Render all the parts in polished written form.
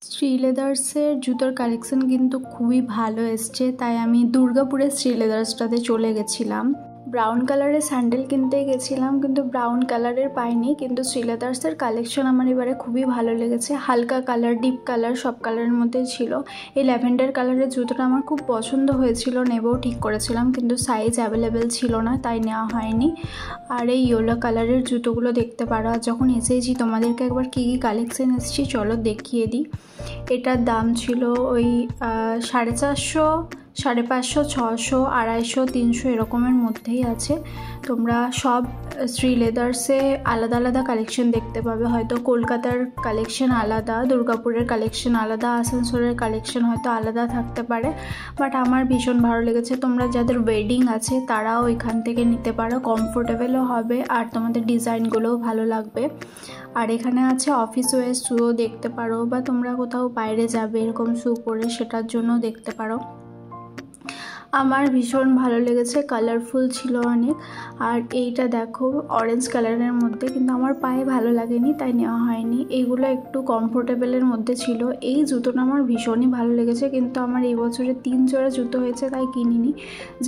শ্রী লেদার্সের জুতোর কালেকশন কিন্তু খুবই ভালো এসছে, তাই আমি দুর্গাপুরের শ্রী লেদার্সটাতে চলে গেছিলাম। ব্রাউন কালারের স্যান্ডেল কিনতে গেছিলাম, কিন্তু ব্রাউন কালারের পাইনি। কিন্তু শ্রী লেদার্সের কালেকশন আমার এবারে খুবই ভালো লেগেছে। হালকা কালার, ডিপ কালার, সব কালারের মধ্যেই ছিল। এই ল্যাভেন্ডার কালারের জুতোটা আমার খুব পছন্দ হয়েছিল, নেবও ঠিক করেছিলাম, কিন্তু সাইজ অ্যাভেলেবেল ছিল না, তাই নেওয়া হয়নি। আর এই ইয়েলো কালারের জুতোগুলো দেখতে পারো। আর যখন এসেছি তোমাদেরকে একবার কী কী কালেকশন এসেছি চলো দেখিয়ে দিই। এটার দাম ছিল ওই 450, 550, 600, 250, 300 এরকমের মধ্যেই আছে। তোমরা সব শ্রী লেদার্সে আলাদা আলাদা কালেকশন দেখতে পাবে। হয়তো কলকাতার কালেকশন আলাদা, দুর্গাপুরের কালেকশন আলাদা, আসানসোলের কালেকশন হয়তো আলাদা থাকতে পারে, বাট আমার ভীষণ ভালো লেগেছে। তোমরা যাদের ওয়েডিং আছে তারাও এখান থেকে নিতে পারো, কমফোর্টেবলও হবে আর তোমাদের ডিজাইনগুলোও ভালো লাগবে। আর এখানে আছে অফিস ওয়্যার শ্যুও দেখতে পারো, বা তোমরা কোথাও বাইরে যাবে এরকম শ্যু পরে সেটার জন্য দেখতে পারো। আমার ভীষণ ভালো লেগেছে, কালারফুল ছিল অনেক। আর এইটা দেখো অরেঞ্জ কালারের মধ্যে, কিন্তু আমার পায়ে ভালো লাগেনি তাই নেওয়া হয়নি। এইগুলো একটু কমফোর্টেবলের মধ্যে ছিল। এই জুতোটা আমার ভীষণই ভালো লেগেছে, কিন্তু আমার এই বছরে 3 জোড়া জুতো হয়েছে তাই কিনিনি।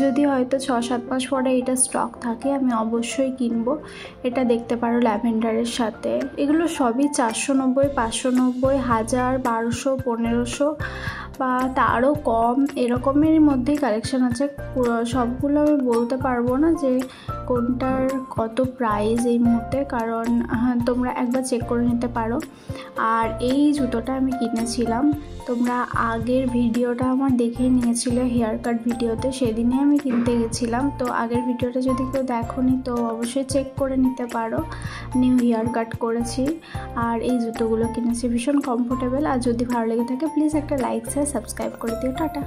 যদি হয়তো 6-7 মাস পরে এটা স্টক থাকে আমি অবশ্যই কিনবো। এটা দেখতে পারো ল্যাভেন্ডারের সাথে। এগুলো সবই 490, 590, 1000, 1200, 1500 বা তারও কম এরকমের মধ্যেই কালেকশন আছে। সবগুলো আমি বলতে পারবো না যে কোনটার কত প্রাইস এই মুহূর্তে, কারণ তোমরা একবার চেক করে নিতে পারো। আর এই জুতোটা আমি কিনেছিলাম, তোমরা আগের ভিডিওটা আমার দেখে নিয়েছিলে হেয়ার কাট ভিডিওতে, সেদিনে আমি কিনতে গেছিলাম। তো আগের ভিডিওটা যদি কেউ দেখোনি তো অবশ্যই চেক করে নিতে পারো। নিউ হেয়ার কাট করেছি আর এই জুতোগুলো কিনেছি, ভীষণ কমফোর্টেবল। আর যদি ভালো লেগে থাকে প্লিজ একটা লাইক, শেয়ার, সাবস্ক্রাইব করে দিও। টাটা।